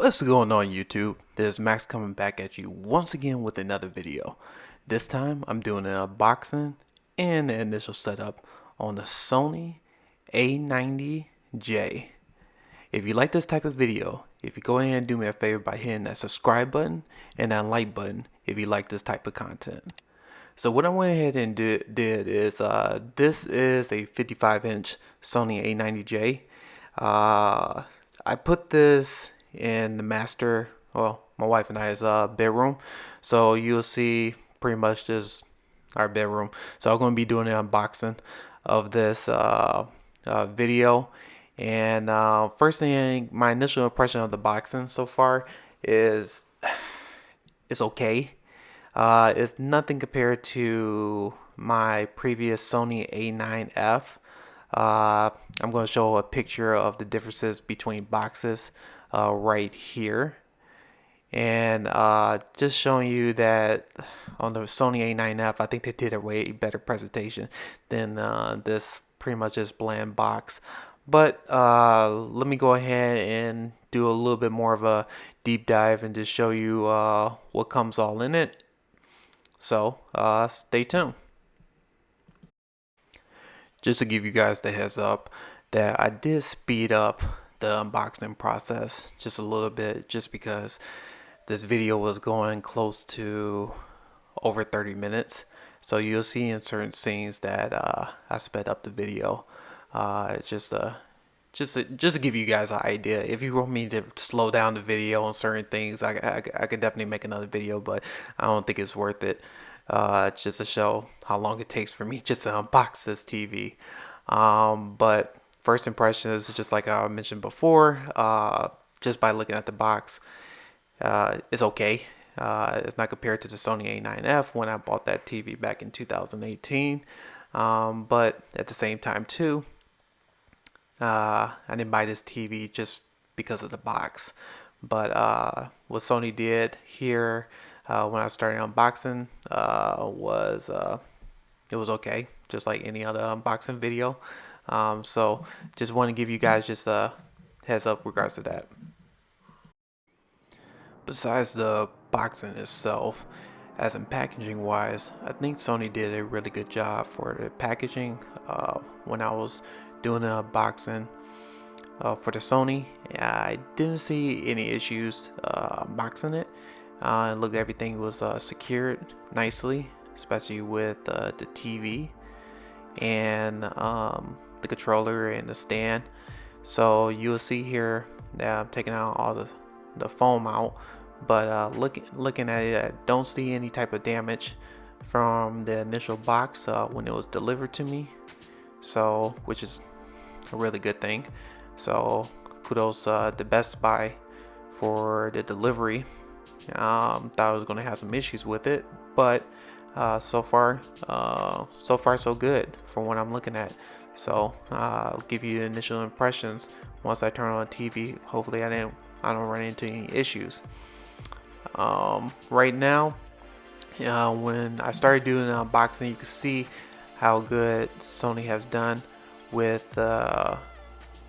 What's going on YouTube? This is Max coming back at you once again with another video. This time I'm doing an unboxing and the initial setup on the Sony A90J. If you like this type of video, if you go ahead and do me a favor by hitting that subscribe button and that like button if you like this type of content. So what I went ahead and did is this is a 55-inch Sony A90J. I put this in the master, well, my wife and I's bedroom, so you'll see pretty much just our bedroom. So I'm going to be doing an unboxing of this video, and first thing, my initial impression of the boxing so far is it's okay. It's nothing compared to my previous Sony A9F. I'm going to show a picture of the differences between boxes right here, and just showing you that on the Sony A9F, I think they did a way better presentation than this pretty much just bland box. But let me go ahead and do a little bit more of a deep dive and just show you what comes all in it. So stay tuned. Just to give you guys the heads up that I did speed up the unboxing process just a little bit, just because this video was going close to over 30 minutes. So you'll see in certain scenes that I sped up the video just to give you guys an idea. If you want me to slow down the video on certain things, I could definitely make another video, but I don't think it's worth it. Just to show how long it takes for me just to unbox this TV. But first impressions, just like I mentioned before, just by looking at the box, it's okay. It's not compared to the Sony A9F when I bought that TV back in 2018. But at the same time too, I didn't buy this TV just because of the box. But what Sony did here when I started unboxing was it was okay, just like any other unboxing video. So just want to give you guys just a heads up regards to that. Besides the boxing itself, as in packaging wise, I think Sony did a really good job for the packaging. When I was doing the unboxing for the Sony, I didn't see any issues unboxing it. Look, everything was secured nicely, especially with the TV and the controller and the stand. So you'll see here that I'm taking out all the foam out, but looking at it, I don't see any type of damage from the initial box when it was delivered to me, so which is a really good thing. So kudos to Best Buy for the delivery. Thought I was going to have some issues with it, but so far so good from what I'm looking at. So I'll give you the initial impressions once I turn on the TV. Hopefully I don't run into any issues. Right now, when I started doing the unboxing, you can see how good Sony has done with the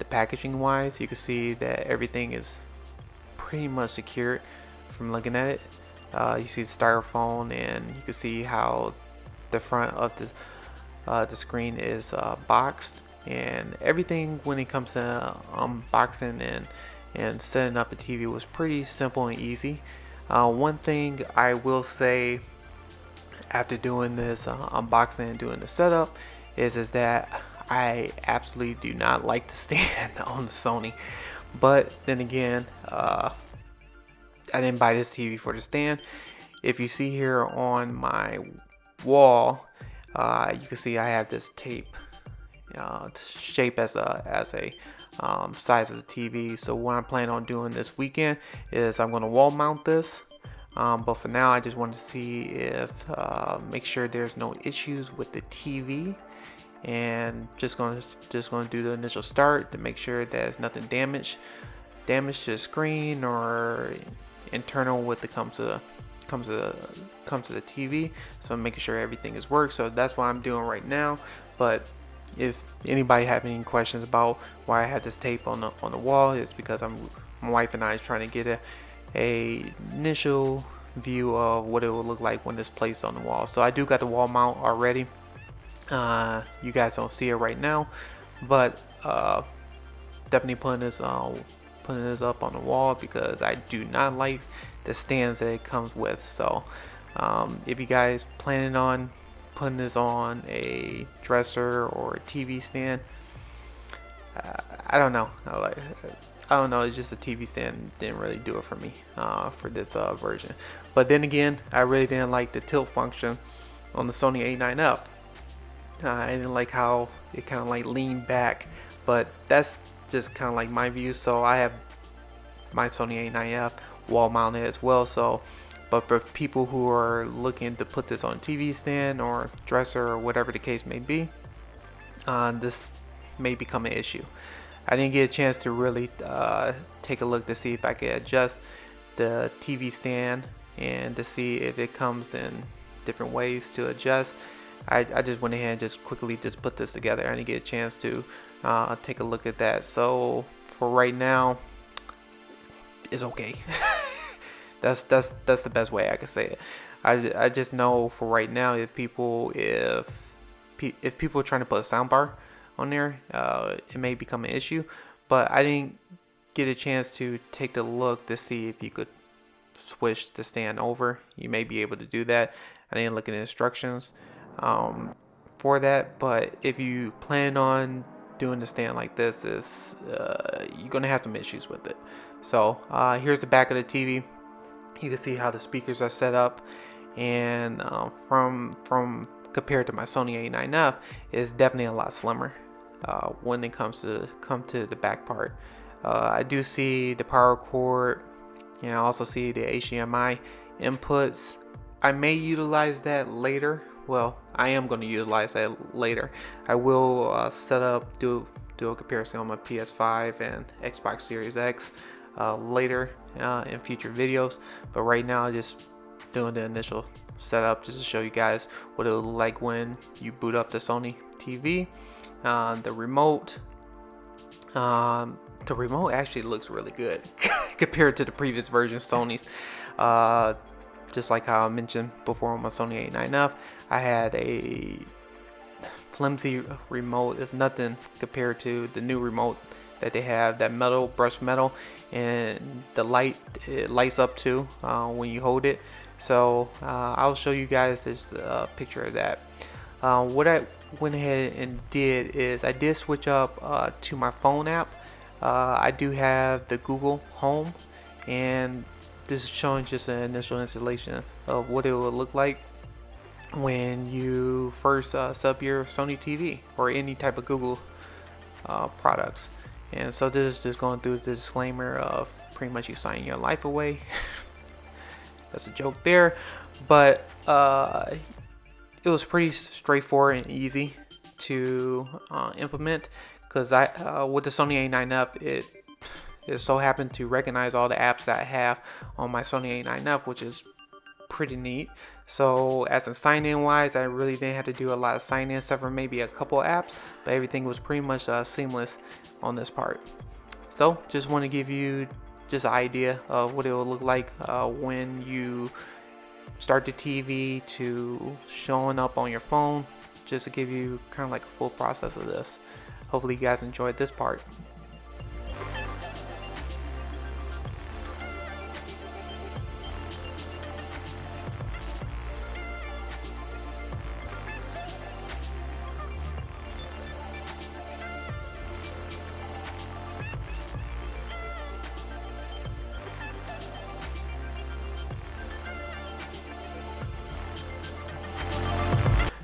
packaging wise. You can see that everything is pretty much secured from looking at it. You see the styrofoam, and you can see how the front of the screen is boxed, and everything when it comes to unboxing and setting up a TV was pretty simple and easy. One thing I will say after doing this unboxing and doing the setup is that I absolutely do not like the stand on the Sony. But then again, I didn't buy this TV for the stand. If you see here on my wall, you can see I have this tape shape as a size of the TV. So what I'm planning on doing this weekend is I'm going to wall mount this. But for now, I just wanted to see if make sure there's no issues with the TV, and just gonna do the initial start to make sure there's nothing damaged to the screen or internal with the comes to the TV. So I'm making sure everything is worked. So that's what I'm doing right now. But if anybody have any questions about why I had this tape on the wall, it's because I'm my wife and I is trying to get a initial view of what it will look like when it's placed on the wall. So I do got the wall mount already. You guys don't see it right now, but definitely putting this up on the wall because I do not like the stands that it comes with. So if you guys planning on putting this on a dresser or a TV stand, I don't know. I don't know. It's just a TV stand didn't really do it for me for this version. But then again, I really didn't like the tilt function on the Sony A9F. I didn't like how it kind of like leaned back, but that's just kind of like my view. So I have my Sony A9F wall mounted as well. So, but for people who are looking to put this on a TV stand or dresser or whatever the case may be, this may become an issue. I didn't get a chance to really take a look to see if I could adjust the TV stand and to see if it comes in different ways to adjust. I just went ahead and just quickly just put this together. I didn't get a chance to take a look at that. So for right now, it's okay. that's the best way I can say it. I just know for right now, if people are trying to put a soundbar on there, it may become an issue. But I didn't get a chance to take the look to see if you could switch the stand over. You may be able to do that. I didn't look at the instructions for that, but if you plan on doing the stand like this, you're gonna have some issues with it. So here's the back of the TV. You can see how the speakers are set up, and from compared to my Sony A9F, it's definitely a lot slimmer when it comes to the back part. I do see the power cord, and I also see the HDMI inputs. I may utilize that later. Well, I am going to utilize that later. I will set up, do a comparison on my PS5 and Xbox Series X later in future videos. But right now, just doing the initial setup just to show you guys what it'll look like when you boot up the Sony TV. The remote actually looks really good compared to the previous version Sony's. Just like how I mentioned before on my Sony A9F, I had a flimsy remote. It's nothing compared to the new remote that they have, that metal, brushed metal, and it lights up too when you hold it. So I'll show you guys just a picture of that. What I went ahead and did is I did switch up to my phone app. I do have the Google Home, and this is showing just an initial installation of what it will look like when you first sub your Sony TV or any type of Google products. And so this is just going through the disclaimer of pretty much you signing your life away. That's a joke there, but it was pretty straightforward and easy to implement, because with the Sony A9F, it so happened to recognize all the apps that I have on my Sony A9F, which is pretty neat. So as in sign-in wise, I really didn't have to do a lot of sign-in except for maybe a couple apps, but everything was pretty much seamless on this part. So just want to give you just an idea of what it will look like when you start the TV to showing up on your phone, just to give you kind of like a full process of this. Hopefully you guys enjoyed this part.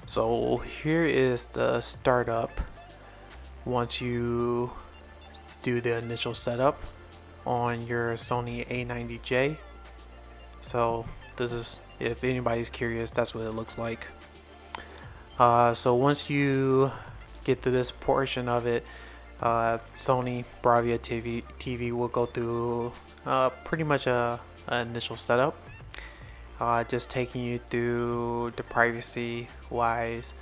So here is the startup once you do the initial setup on your Sony A90J. So this is, if anybody's curious, that's what it looks like. So once you get to this portion of it, Sony Bravia TV will go through pretty much an initial setup. Just taking you through the privacy wise,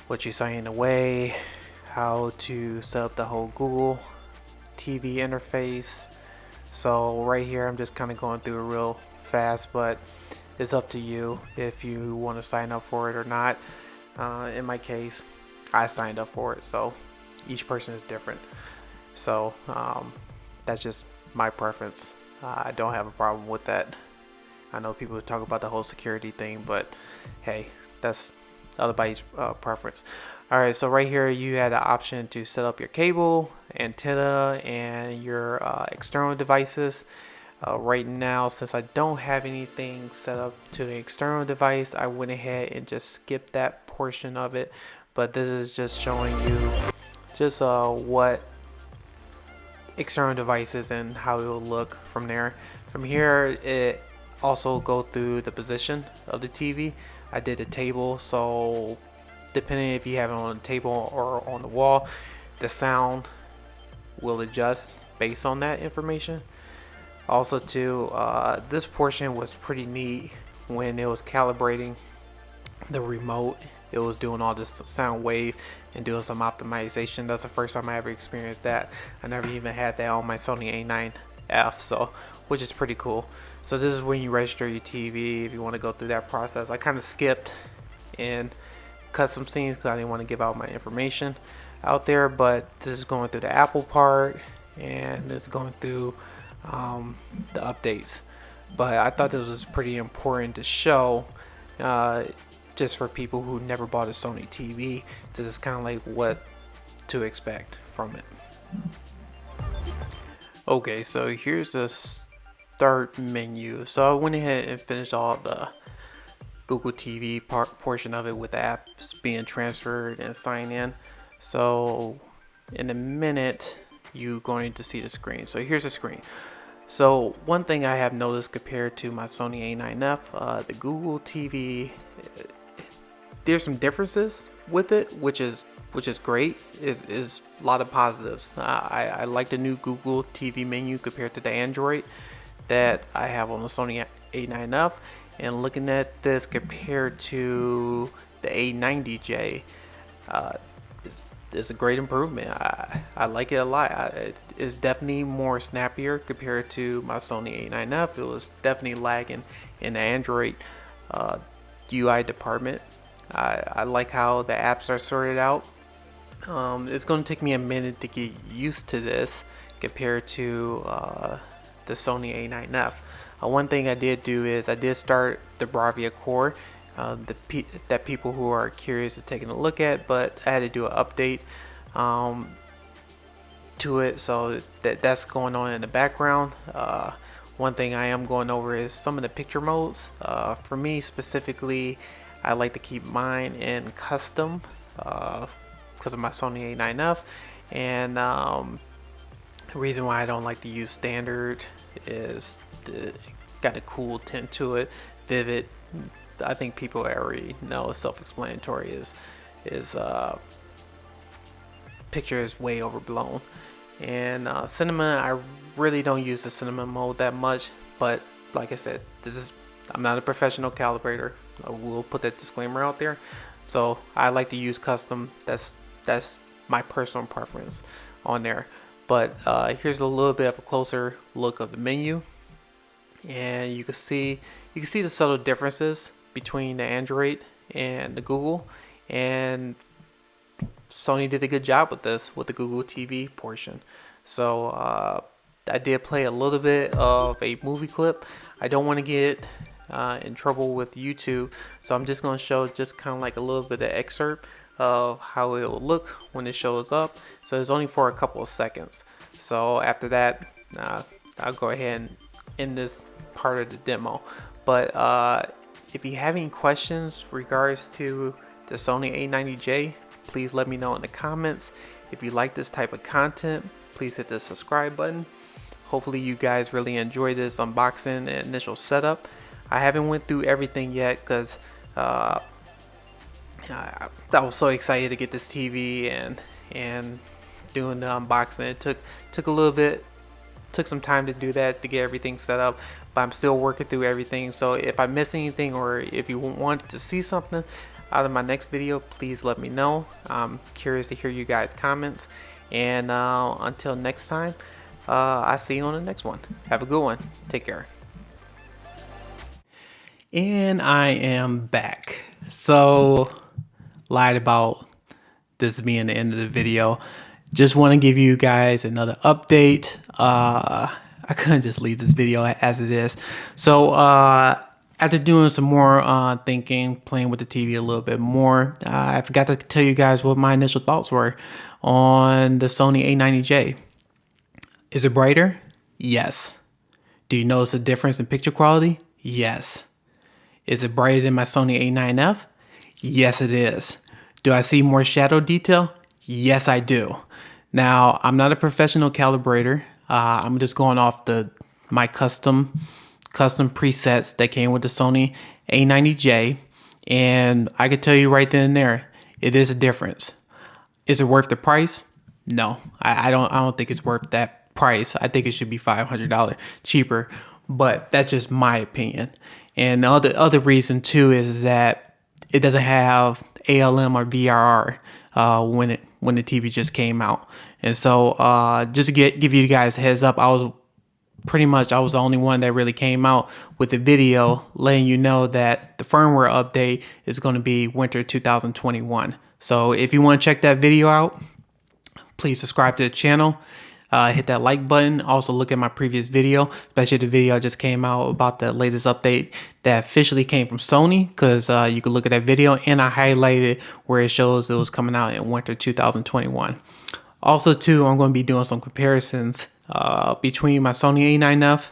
what you're signing away, how to set up the whole Google TV interface, So right here I'm just kind of going through it real fast, but it's up to you if you want to sign up for it or not. In my case, I signed up for it, so each person is different. So that's just my preference. I don't have a problem with that. I know people talk about the whole security thing, but hey, that's everybody's preference. Alright, so right here you have the option to set up your cable, antenna, and your external devices. Right now, since I don't have anything set up to the external device, I went ahead and just skipped that portion of it. But this is just showing you just what external devices and how it will look from there. From here, it also go through the position of the TV. I did a table, so depending if you have it on the table or on the wall, the sound will adjust based on that information. Also too, this portion was pretty neat when it was calibrating the remote. It was doing all this sound wave and doing some optimization. That's the first time I ever experienced that. I never even had that on my Sony A9F, so which is pretty cool. So this is when you register your TV if you want to go through that process. I kind of skipped and cut some scenes because I didn't want to give out my information out there, but this is going through the Apple part and it's going through the updates. But I thought this was pretty important to show, just for people who never bought a Sony TV. This is kind of like what to expect from it. Okay, so here's the start menu. So I went ahead and finished all the Google TV portion of it with the apps being transferred and signed in. So in a minute you're going to see the screen. So here's the screen. So one thing I have noticed compared to my Sony A9F, the Google TV, there's some differences with it, which is great. It is a lot of positives. I like the new Google TV menu compared to the Android that I have on the Sony A9F. And looking at this compared to the A90J, it's a great improvement. I like it a lot. It's definitely more snappier compared to my Sony A9F. It was definitely lagging in the Android UI department. I like how the apps are sorted out. It's going to take me a minute to get used to this compared to the Sony A9F. One thing I did do is I did start the Bravia Core that people who are curious are taking a look at, but I had to do an update to it, so that's going on in the background. One thing I am going over is some of the picture modes. For me specifically, I like to keep mine in custom because of my Sony A9F, and the reason why I don't like to use standard is got a cool tint to it, vivid. I think people already know, self-explanatory. Is picture is way overblown, and cinema, I really don't use the cinema mode that much. But like I said, I'm not a professional calibrator. I will put that disclaimer out there. So I like to use custom. That's my personal preference on there. But here's a little bit of a closer look of the menu, and you can see the subtle differences between the Android and the Google, and Sony did a good job with this with the Google TV portion. So I did play a little bit of a movie clip. I don't want to get in trouble with YouTube, so I'm just going to show just kind of like a little bit of excerpt of how it will look when it shows up. So it's only for a couple of seconds. So after that, I'll go ahead and end this part of the demo. But if you have any questions regards to the Sony A90J, please let me know in the comments. If you like this type of content, please hit the subscribe button. Hopefully you guys really enjoyed this unboxing and initial setup. I haven't went through everything yet because I was so excited to get this TV and doing the unboxing. It took a little bit, took some time to do that, to get everything set up, but I'm still working through everything. So if I miss anything, or if you want to see something out of my next video, please let me know. I'm curious to hear you guys' comments, and until next time, I'll see you on the next one. Have a good one. Take care. And I am back. So, lied about this being the end of the video. Just want to give you guys another update. I couldn't just leave this video as it is. So, after doing some more thinking, playing with the TV a little bit more, I forgot to tell you guys what my initial thoughts were on the Sony A90J. Is it brighter? Yes. Do you notice a difference in picture quality? Yes. Is it brighter than my Sony A9F? Yes, it is. Do I see more shadow detail? Yes, I do. Now, I'm not a professional calibrator. I'm just going off my custom presets that came with the Sony A90J, and I can tell you right then and there, it is a difference. Is it worth the price? No, I don't think it's worth that price. I think it should be $500 cheaper, but that's just my opinion. And the other reason too is that it doesn't have ALM or VRR when the TV just came out. And so just to give you guys a heads up, I was the only one that really came out with the video letting you know that the firmware update is going to be winter 2021. So if you want to check that video out, please subscribe to the channel. Hit that like button. Also look at my previous video, especially the video I just came out about the latest update that officially came from Sony, because you can look at that video, and I highlighted where it shows it was coming out in winter 2021. Also too, I'm going to be doing some comparisons between my Sony A9F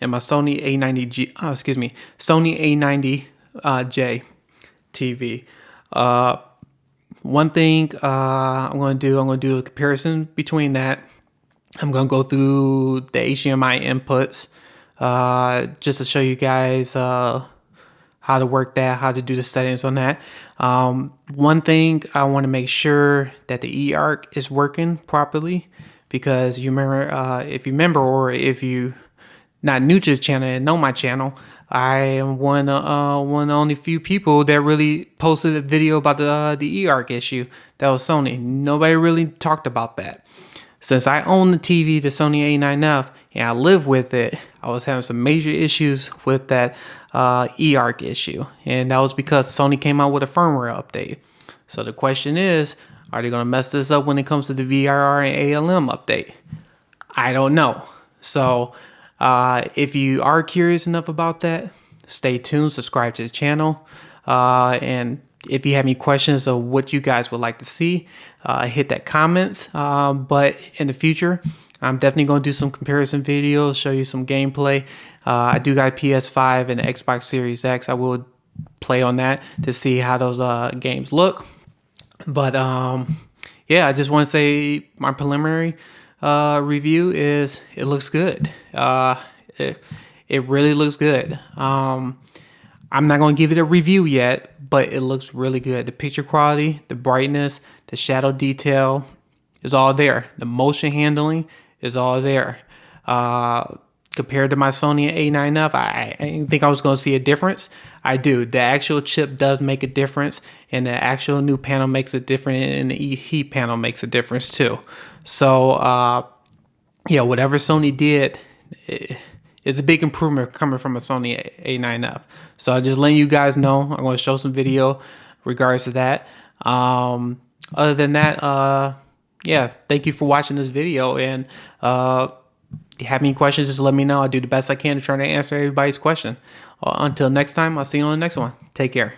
and my Sony Sony A90J TV. One thing I'm going to do a comparison between that. I'm going to go through the HDMI inputs just to show you guys how to work that, how to do the settings on that. One thing, I want to make sure that the eARC is working properly, because you remember, if you remember, or if you not new to the channel and know my channel, I am one of the only few people that really posted a video about the eARC issue. That was Sony. Nobody really talked about that. Since I own the TV, the Sony A9F, and I live with it, I was having some major issues with that eARC issue. And that was because Sony came out with a firmware update. So the question is, are they going to mess this up when it comes to the VRR and ALM update? I don't know. So if you are curious enough about that, stay tuned, subscribe to the channel. And if you have any questions of what you guys would like to see, hit that comments. But in the future, I'm definitely going to do some comparison videos, show you some gameplay. I do got a PS5 and Xbox Series X. I will play on that to see how those games look. But yeah, I just want to say my preliminary review is it looks good. It really looks good. I'm not going to give it a review yet, but it looks really good. The picture quality, the brightness, the shadow detail is all there. The motion handling is all there. Compared to my Sony A9F, I didn't think I was going to see a difference. I do. The actual chip does make a difference, and the actual new panel makes a difference, and the heat panel makes a difference too. So, yeah, whatever Sony did is a big improvement coming from a Sony A9F. So I'm just letting you guys know. I'm going to show some video regards to that. Other than that, yeah, thank you for watching this video. And if you have any questions, just let me know. I'll do the best I can to try to answer everybody's question. Until next time, I'll see you on the next one. Take care.